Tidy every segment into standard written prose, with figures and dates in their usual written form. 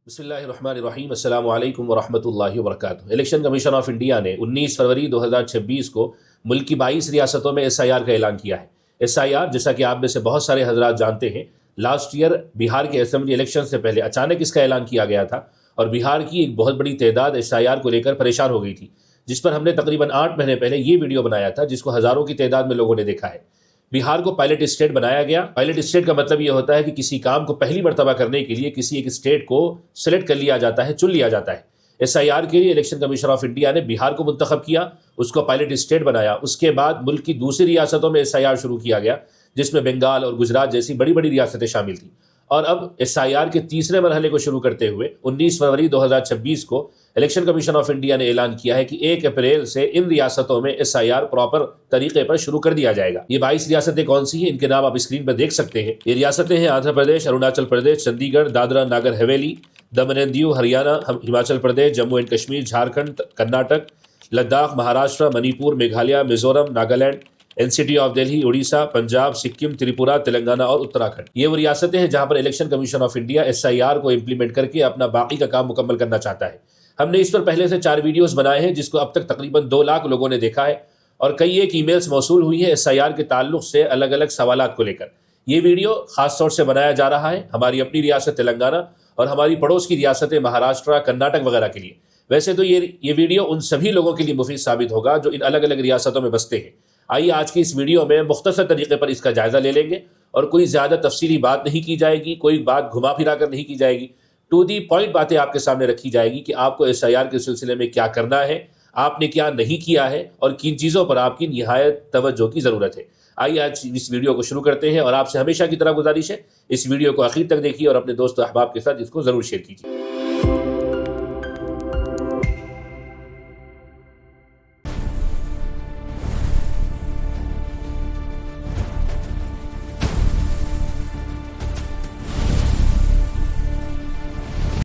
بسم اللہ الرحمن الرحیم السلام علیکم ورحمۃ اللہ وبرکاتہ۔ الیکشن کمیشن آف انڈیا نے 19 فروری 2026 کو ملک کی 22 ریاستوں میں ایس آئی آر کا اعلان کیا ہے۔ ایس آئی آر، جیسا کہ آپ میں سے بہت سارے حضرات جانتے ہیں، لاسٹ ایئر بہار کے اسمبلی الیکشن سے پہلے اچانک اس کا اعلان کیا گیا تھا اور بہار کی ایک بہت بڑی تعداد ایس آئی آر کو لے کر پریشان ہو گئی تھی، جس پر ہم نے تقریباً 8 مہینے پہلے یہ ویڈیو بنایا تھا، جس کو ہزاروں کی تعداد میں لوگوں نے دیکھا ہے۔ بہار کو پائلٹ اسٹیٹ بنایا گیا۔ پائلٹ اسٹیٹ کا مطلب یہ ہوتا ہے کہ کسی کام کو پہلی مرتبہ کرنے کے لیے کسی ایک اسٹیٹ کو سلیکٹ کر لیا جاتا ہے، چن لیا جاتا ہے۔ ایس آئی آر کے لیے الیکشن کمیشن آف انڈیا نے بہار کو منتخب کیا، اس کو پائلٹ اسٹیٹ بنایا۔ اس کے بعد ملک کی دوسری ریاستوں میں ایس آئی آر شروع کیا گیا، جس میں بنگال اور گجرات جیسی بڑی بڑی ریاستیں شامل تھیں۔ اور اب ایس آئی آر کے تیسرے مرحلے کو شروع کرتے ہوئے 19 فروری 2026 کو الیکشن کمیشن آف انڈیا نے اعلان کیا ہے کہ 1 اپریل سے ان ریاستوں میں ایس آئی آر پراپر طریقے پر شروع کر دیا جائے گا۔ یہ 22 ریاستیں کون سی ہیں؟ ان کے نام آپ اسکرین پر دیکھ سکتے ہیں۔ یہ ریاستیں ہیں Andhra Pradesh, Arunachal Pradesh, Chandigarh, Dadra Nagar Haveli, Daman and Diu, Haryana, Himachal Pradesh, Jammu and Kashmir, Jharkhand, Karnataka, Ladakh, Maharashtra, Manipur, Meghalaya, Mizoram, Nagaland, N C T of Delhi, Orissa, Punjab, Sikkim, Tripura, Telangana اور اتراکھنڈ۔ یہ وہ ریاستیں ہیں جہاں پر election commission of India S I R کو امپلیمنٹ کر کے اپنا باقی کا کام مکمل کرنا چاہتا ہے۔ ہم نے اس پر پہلے سے 4 ویڈیوز بنائے ہیں، جس کو اب تک تقریباً 2 لاکھ لوگوں نے دیکھا ہے، اور کئی ایک ای میلز موصول ہوئی ہیں ایس آئی آر کے تعلق سے الگ الگ سوالات کو لے کر۔ یہ ویڈیو خاص طور سے بنایا جا رہا ہے ہماری اپنی ریاست تلنگانہ اور ہماری پڑوس کی ریاستیں مہاراشٹر، کرناٹک وغیرہ کے لیے۔ ویسے تو یہ ویڈیو ان سبھی لوگوں کے لیے مفید ثابت ہوگا جو ان الگ الگ ریاستوں میں بستے ہیں۔ آئیے آج کی اس ویڈیو میں مختصر طریقے پر اس کا جائزہ لے لیں گے، اور کوئی زیادہ تفصیلی بات نہیں کی جائے گی، کوئی بات گھما پھرا کر نہیں کی جائے گی، ٹو دی پوائنٹ باتیں آپ کے سامنے رکھی جائے گی کہ آپ کو ایس آئی آر کے سلسلے میں کیا کرنا ہے، آپ نے کیا نہیں کیا ہے، اور کن چیزوں پر آپ کی نہایت توجہ کی ضرورت ہے۔ آئیے آج اس ویڈیو کو شروع کرتے ہیں، اور آپ سے ہمیشہ کی طرح گزارش ہے اس ویڈیو کو آخر تک دیکھیے اور اپنے دوست و احباب کے ساتھ اس کو ضرور شیئر کیجیے۔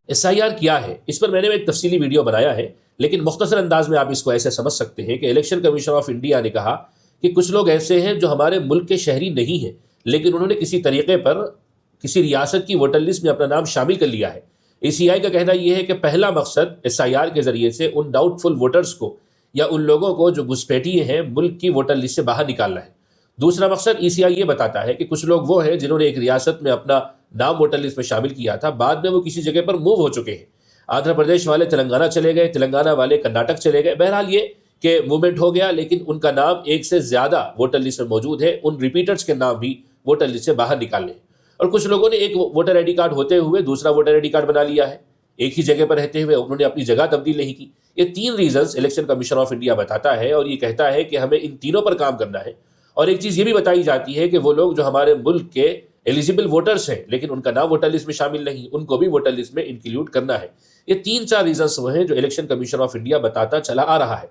ایس آئی آر کیا ہے؟ اس پر میں نے ایک تفصیلی ویڈیو بنایا ہے، لیکن مختصر انداز میں آپ اس کو ایسے سمجھ سکتے ہیں کہ الیکشن کمیشن آف انڈیا نے کہا کہ کچھ لوگ ایسے ہیں جو ہمارے ملک کے شہری نہیں ہیں، لیکن انہوں نے کسی طریقے پر کسی ریاست کی ووٹر لسٹ میں اپنا نام شامل کر لیا ہے۔ ای سی آئی کا کہنا یہ ہے کہ پہلا مقصد ایس آئی آر کے ذریعے سے ان ڈاؤٹ فل ووٹرز کو یا ان لوگوں کو جو گھسپیٹیے ہیں ملک کی ووٹر لسٹ سے باہر نکالنا ہے۔ دوسرا مقصد ای سی آئی یہ بتاتا ہے کہ کچھ لوگ وہ ہیں جنہوں نے ایک ریاست میں اپنا نام ووٹر لسٹ میں شامل کیا تھا، بعد میں وہ کسی جگہ پر موو ہو چکے ہیں۔ آندھرا پردیش والے تلنگانہ چلے گئے، تلنگانہ والے کرناٹک چلے گئے۔ بہرحال یہ کہ موومنٹ ہو گیا، لیکن ان کا نام ایک سے زیادہ ووٹر لسٹ میں موجود ہے، ان ریپیٹرز کے نام بھی ووٹر لسٹ سے باہر نکالنے ہیں۔ اور کچھ لوگوں نے ایک ووٹر آئی ڈی کارڈ ہوتے ہوئے دوسرا ووٹر آئی ڈی کارڈ بنا لیا ہے، ایک ہی جگہ پر رہتے ہوئے انہوں نے اپنی جگہ تبدیل نہیں کی۔ یہ 3 reasons election commission of India بتاتا ہے، اور یہ کہتا ہے کہ ہمیں ان تینوں پر کام کرنا ہے۔ اور ایک چیز یہ بھی بتائی جاتی ہے کہ وہ لوگ جو ہمارے ملک کے ایلیجیبل ووٹرز ہیں لیکن ان کا نام ووٹر لسٹ میں شامل نہیں، ان کو بھی ووٹر لسٹ میں انکلوڈ کرنا ہے۔ یہ 3-4 ریزنز وہ ہیں جو الیکشن کمیشن آف انڈیا بتاتا چلا آ رہا ہے۔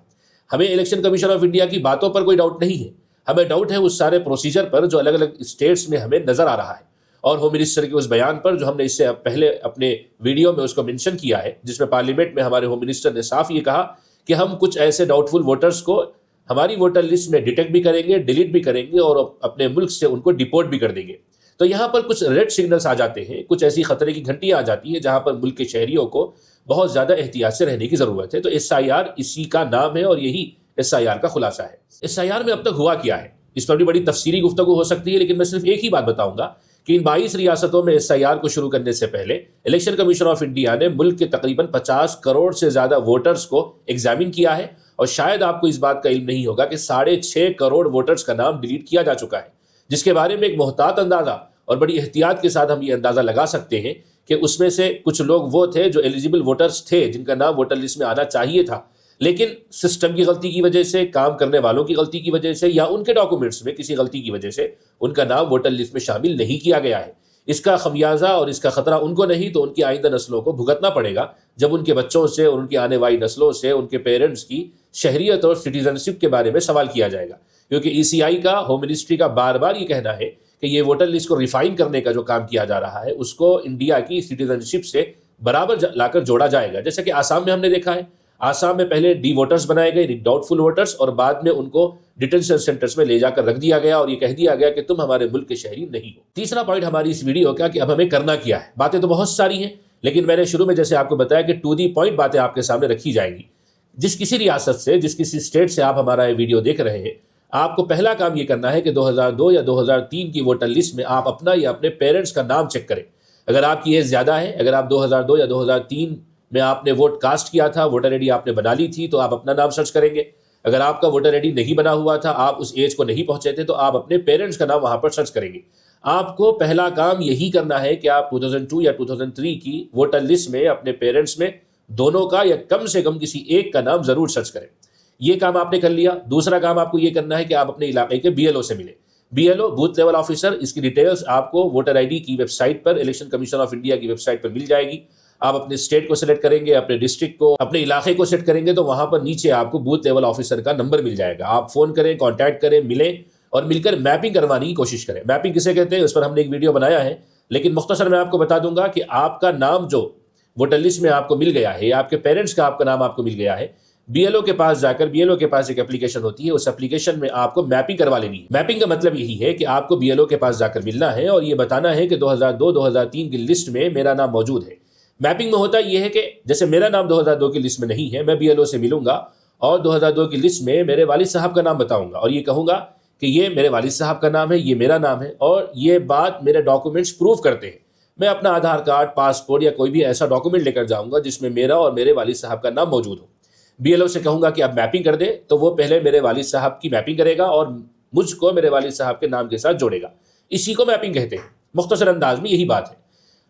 ہمیں الیکشن کمیشن آف انڈیا کی باتوں پر کوئی ڈاؤٹ نہیں ہے، ہمیں ڈاؤٹ ہے اس سارے پروسیجر پر جو الگ الگ اسٹیٹس میں ہمیں نظر آ رہا ہے، اور ہوم منسٹر کے اس بیان پر جو ہم نے اس سے پہلے اپنے ویڈیو میں اس کو منشن کیا ہے، جس میں پارلیمنٹ میں ہمارے ہوم منسٹر نے صاف یہ کہا کہ ہم کچھ ایسے ڈاؤٹ فل ووٹرز کو ہماری ووٹر لسٹ میں ڈیٹیکٹ بھی کریں گے، ڈیلیٹ بھی کریں گے، اور اپنے ملک سے ان کو ڈیپورٹ بھی کر دیں گے۔ تو یہاں پر کچھ ریڈ سگنلز آ جاتے ہیں، کچھ ایسی خطرے کی گھنٹیاں آ جاتی ہیں جہاں پر ملک کے شہریوں کو بہت زیادہ احتیاط سے رہنے کی ضرورت ہے۔ تو ایس آئی آر اسی کا نام ہے، اور یہی ایس آئی آر کا خلاصہ ہے۔ ایس آئی آر میں اب تک ہوا کیا ہے، اس پر بھی بڑی تفصیلی گفتگو ہو سکتی ہے، لیکن میں صرف ایک ہی بات بتاؤں گا کہ ان 22 ریاستوں میں ایس آئی آر کو شروع کرنے سے پہلے الیکشن کمیشن آف انڈیا نے ملک کے تقریباً 50 کروڑ سے زیادہ ووٹرز کو ایگزامن کیا ہے، اور شاید آپ کو اس بات کا علم نہیں ہوگا کہ 6.5 کروڑ ووٹرز کا نام ڈیلیٹ کیا جا چکا ہے، جس کے بارے میں ایک محتاط اندازہ اور بڑی احتیاط کے ساتھ ہم یہ اندازہ لگا سکتے ہیں کہ اس میں سے کچھ لوگ وہ تھے جو ایلیجیبل ووٹرز تھے، جن کا نام ووٹر لسٹ میں آنا چاہیے تھا، لیکن سسٹم کی غلطی کی وجہ سے، کام کرنے والوں کی غلطی کی وجہ سے، یا ان کے ڈاکومنٹس میں کسی غلطی کی وجہ سے ان کا نام ووٹر لسٹ میں شامل نہیں کیا گیا ہے۔ اس کا خمیازہ اور اس کا خطرہ ان کو نہیں تو ان کی آئندہ نسلوں کو بھگتنا پڑے گا، جب ان کے بچوں سے اور ان کی آنے والی نسلوں سے ان کے پیرنٹس کی شہریت اور سٹیزنشپ کے بارے میں سوال کیا جائے گا، کیونکہ ای سی آئی کا، ہوم منسٹری کا بار بار یہ کہنا ہے کہ یہ ووٹر لسٹ کو ریفائن کرنے کا جو کام کیا جا رہا ہے اس کو انڈیا کی سٹیزنشپ سے برابر لا کر جوڑا جائے گا۔ جیسے کہ آسام میں ہم نے دیکھا ہے، آسام میں پہلے ڈی ووٹرز بنائے گئے، ڈاؤٹ فل ووٹرز، اور بعد میں ان کو ڈیٹینشن سینٹرز میں لے جا کر رکھ دیا گیا اور یہ کہہ دیا گیا کہ تم ہمارے ملک کے شہری نہیں ہو۔ تیسرا پوائنٹ ہماری اس ویڈیو کا کہ اب ہمیں کرنا کیا ہے۔ باتیں تو بہت ساری ہیں، لیکن میں نے شروع میں جیسے آپ کو بتایا کہ ٹو دی پوائنٹ باتیں آپ کے سامنے رکھی جائیں گی. جس کسی ریاست سے، جس کسی اسٹیٹ سے آپ ہمارا یہ ویڈیو دیکھ رہے ہیں، آپ کو پہلا کام یہ کرنا ہے کہ 2002 یا 2003 کی ووٹر لسٹ میں آپ اپنا یا اپنے پیرنٹس کا نام چیک کریں. اگر آپ کی ایج زیادہ ہے، اگر آپ 2002 یا 2003 میں آپ نے ووٹ کاسٹ کیا تھا، ووٹر آئی ڈی آپ نے بنا لی تھی، تو آپ اپنا نام سرچ کریں گے. اگر آپ کا ووٹر آئی ڈی نہیں بنا ہوا تھا، آپ اس ایج کو نہیں پہنچے تھے، تو آپ اپنے پیرنٹس کا نام وہاں پر سرچ کریں گے. آپ کو پہلا کام یہی کرنا ہے کہ آپ 2002 یا 2003 کی ووٹر لسٹ میں اپنے پیرنٹس میں دونوں کا یا کم سے کم کسی ایک کا نام ضرور سرچ کریں. یہ کام آپ نے کر لیا. دوسرا کام آپ کو یہ کرنا ہے کہ آپ اپنے علاقے کے BLO سے ملیں. BLO بوتھ لیول آفیسر، اس کی ڈیٹیلز آپ کو ووٹر آئی ڈی کی ویب سائٹ پر، الیکشن کمیشن آف انڈیا کی ویب سائٹ پر مل جائے گی. آپ اپنے اسٹیٹ کو سلیکٹ کریں گے، اپنے ڈسٹرکٹ کو، اپنے علاقے کو سیٹ کریں گے، تو وہاں پر نیچے آپ کو بوتھ لیول آفیسر کا نمبر مل جائے گا. آپ فون کریں، کانٹیکٹ کریں، ملیں اور مل کر میپنگ کروانے کی کوشش کریں. میپنگ کسے کہتے ہیں اس پر ہم نے ایک ویڈیو بنایا ہے، لیکن مختصر میں آپ کو بتا دوں گا کہ آپ کا نام جو ووٹر لسٹ میں آپ کو مل گیا ہے، یا آپ کے پیرنٹس کا آپ کا نام آپ کو مل گیا ہے، BLO کے پاس جا کر، BLO کے پاس ایک اپلیکیشن ہوتی ہے، اس اپلیکیشن میں آپ کو میپنگ کروا لینی ہے. میپنگ کا مطلب یہی ہے کہ آپ کو BLO کے پاس جا کر ملنا ہے اور یہ بتانا ہے کہ 2002 2003 کی لسٹ میں میرا نام موجود ہے. میپنگ میں ہوتا یہ ہے کہ جیسے میرا نام 2002 کی لسٹ میں نہیں ہے، میں BLO سے ملوں گا اور 2002 کی لسٹ میں میرے والد صاحب کا نام بتاؤں گا اور یہ کہوں گا کہ یہ میرے والد صاحب کا نام ہے، یہ میرا نام ہے اور یہ بات میرے ڈاکومنٹس پروف کرتے ہیں. میں اپنا آدھار کارڈ، پاسپورٹ یا کوئی بھی ایسا ڈاکومنٹ لے کر جاؤں گا جس میں میرا اور میرے والد صاحب کا نام موجود ہو. BLO سے کہوں گا کہ آپ میپنگ کر دیں، تو وہ پہلے میرے والد صاحب کی میپنگ کرے گا اور مجھ کو میرے والد صاحب کے نام کے ساتھ جوڑے گا. اسی کو میپنگ کہتے ہیں. مختصر انداز میں یہی بات ہے.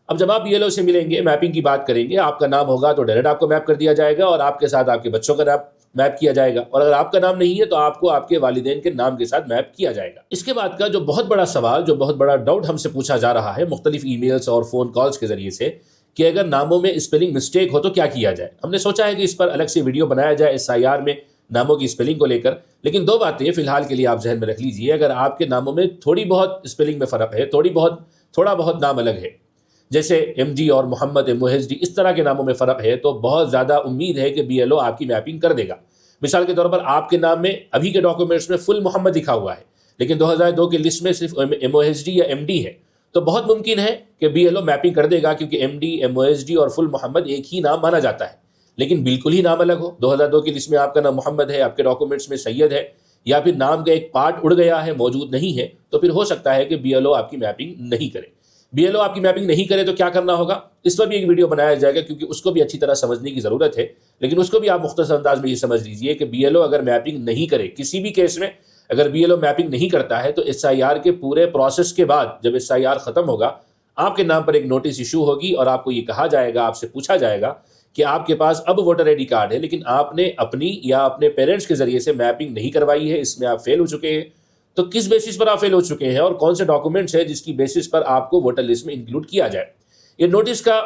اب جب آپ BLO سے ملیں گے، میپنگ کی بات کریں گے، آپ کا نام ہوگا تو ڈائریکٹ آپ کو میپ کر دیا جائے گا اور آپ کے ساتھ آپ کے بچوں کا نام میپ کیا جائے گا، اور اگر آپ کا نام نہیں ہے تو آپ کو آپ کے والدین کے نام کے ساتھ میپ کیا جائے گا. اس کے بعد کا جو بہت بڑا سوال، جو بہت بڑا ڈاؤٹ ہم سے پوچھا جا رہا ہے مختلف ای میلز اور فون کالز کے ذریعے سے، کہ اگر ناموں میں اسپیلنگ مسٹیک ہو تو کیا کیا جائے. ہم نے سوچا ہے کہ اس پر الگ سے ویڈیو بنایا جائے SIR میں ناموں کی اسپیلنگ کو لے کر. لیکن دو باتیں فی الحال کے لیے آپ ذہن میں رکھ لیجئے. اگر آپ کے ناموں میں تھوڑی بہت اسپیلنگ میں فرق ہے، تھوڑا بہت نام الگ ہے، جیسے MD اور محمد MOHD، اس طرح کے ناموں میں فرق ہے، تو بہت زیادہ امید ہے کہ BLO آپ کی میپنگ کر دے گا. مثال کے طور پر آپ کے نام میں ابھی کے ڈاکومنٹس میں فل محمد لکھا ہوا ہے، لیکن 2002 کی لسٹ میں صرف MOHD یا MD ہے، تو بہت ممکن ہے کہ BLO میپنگ کر دے گا، کیونکہ MD MOHD اور فل محمد ایک ہی نام مانا جاتا ہے. لیکن بالکل ہی نام الگ ہو، 2002 کی لسٹ میں آپ کا نام محمد ہے، آپ کے ڈاکومنٹس میں سید ہے، یا پھر نام کا ایک پارٹ اڑ گیا ہے، موجود نہیں ہے، تو پھر ہو سکتا ہے کہ BLO آپ کی میپنگ نہیں کرے. BLO آپ کی میپنگ نہیں کرے تو کیا کرنا ہوگا، اس پر بھی ایک ویڈیو بنایا جائے گا، کیونکہ اس کو بھی اچھی طرح سمجھنے کی ضرورت ہے. لیکن اس کو بھی آپ مختصر انداز میں یہ سمجھ لیجئے کہ BLO اگر میپنگ نہیں کرے، کسی بھی کیس میں اگر BLO میپنگ نہیں کرتا ہے، تو SIR کے پورے پروسیس کے بعد جب SIR ختم ہوگا، آپ کے نام پر ایک نوٹس ایشو ہوگی اور آپ کو یہ کہا جائے گا، آپ سے پوچھا جائے گا کہ آپ کے پاس اب ووٹر آئی ڈی کارڈ ہے، لیکن آپ نے اپنی یا اپنے پیرنٹس کے ذریعے سے میپنگ نہیں کروائی ہے، اس میں آپ فیل ہو چکے ہیں. تو کس بیسس پر آپ فیل ہو چکے ہیں اور کون سے ڈاکومنٹس ہیں جس کی بیسس پر آپ کو ووٹر لسٹ میں انکلوڈ کیا جائے. یہ نوٹس کا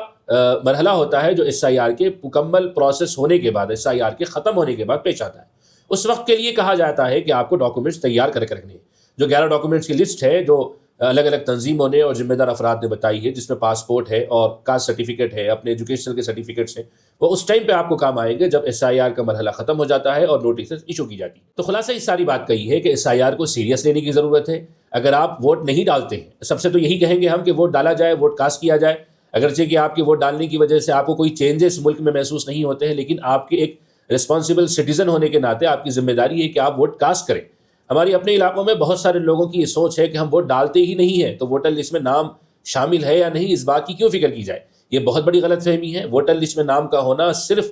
مرحلہ ہوتا ہے جو SIR کے مکمل پروسیس ہونے کے بعد، SIR کے ختم ہونے کے بعد پیش آتا ہے. اس وقت کے لیے کہا جاتا ہے کہ آپ کو ڈاکومنٹس تیار کر کے رکھنے ہیں. جو 11 ڈاکومنٹس کی لسٹ ہے، جو الگ الگ تنظیموں نے اور ذمہ دار افراد نے بتائی ہے، جس میں پاسپورٹ ہے اور کاسٹ سرٹیفکیٹ ہے، اپنے ایجوکیشنل کے سرٹیفکیٹس ہیں، وہ اس ٹائم پہ آپ کو کام آئیں گے جب SIR کا مرحلہ ختم ہو جاتا ہے اور نوٹسز ایشو کی جاتی ہے. تو خلاصہ اس ساری بات کہی ہے کہ SIR کو سیریس لینے کی ضرورت ہے. اگر آپ ووٹ نہیں ڈالتے ہیں، سب سے تو یہی کہیں گے ہم کہ ووٹ ڈالا جائے، ووٹ کاسٹ کیا جائے. اگرچہ کہ آپ کے ووٹ ڈالنے کی وجہ سے آپ کو کوئی چینجز ملک میں محسوس نہیں ہوتے ہیں، لیکن آپ کے ایک رسپانسبل سٹیزن ہونے کے ناطے آپ کی ذمہ داری ہے کہ آپ ووٹ کاسٹ کریں. ہماری اپنے علاقوں میں بہت سارے لوگوں کی یہ سوچ ہے کہ ہم ووٹ ڈالتے ہی نہیں ہیں، تو ووٹر لسٹ میں نام شامل ہے یا نہیں، اس بات کی کیوں فکر کی جائے. یہ بہت بڑی غلط فہمی ہے. ووٹر لسٹ میں نام کا ہونا صرف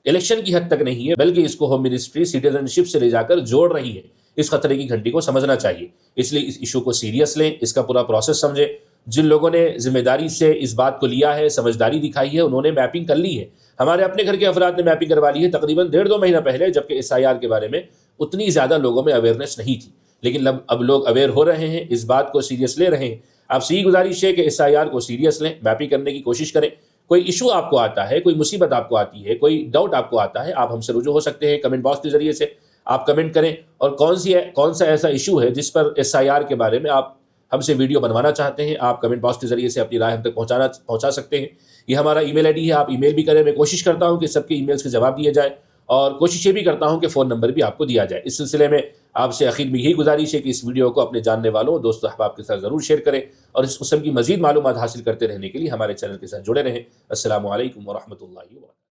الیکشن کی حد تک نہیں ہے، بلکہ اس کو ہوم منسٹری سٹیزن شپ سے لے جا کر جوڑ رہی ہے. اس خطرے کی گھنٹی کو سمجھنا چاہیے. اس لیے اس ایشو کو سیریس لیں، اس کا پورا پروسیس سمجھیں. جن لوگوں نے ذمہ داری سے اس بات کو لیا ہے، سمجھداری دکھائی ہے، انہوں نے میپنگ کر لی ہے. ہمارے اپنے گھر کے افراد نے میپنگ کروا لی ہے تقریباً 1.5-2 مہینہ پہلے، جبکہ SIR کے بارے میں اتنی زیادہ لوگوں میں اویئرنیس نہیں تھی. لیکن اب لوگ اویئر ہو رہے ہیں، اس بات کو سیریس لے رہے ہیں. آپ سے یہ گزارش ہے کہ SIR کو سیریس لیں، میپنگ کرنے کی کوشش کریں. کوئی ایشو آپ کو آتا ہے، کوئی مصیبت آپ کو آتی ہے، کوئی ڈاؤٹ آپ کو آتا ہے، آپ ہم سے رجوع ہو سکتے ہیں کمنٹ باکس کے ذریعے سے. آپ کمنٹ کریں اور کون سا ایسا ایشو ہے جس پر SIR کے بارے میں آپ ہم سے ویڈیو بنوانا چاہتے ہیں، آپ کمنٹ باکس کے ذریعے سے اپنی رائے ہم تک پہنچا سکتے ہیں. یہ ہمارا ای میل ID ہے، آپ ای میل بھی کریں. میں کوشش کرتا ہوں کہ سب کے ای میلز کے جواب دیے جائیں. اور کوشش یہ بھی کرتا ہوں کہ فون نمبر بھی آپ کو دیا جائے۔ اس سلسلے میں آپ سے اخیر میں یہی گزارش ہے کہ اس ویڈیو کو اپنے جاننے والوں دوست و احباب کے ساتھ ضرور شیئر کریں، اور اس قسم کی مزید معلومات حاصل کرتے رہنے کے لیے ہمارے چینل کے ساتھ جڑے رہیں۔ السلام علیکم ورحمۃ اللہ وبرکاتہ۔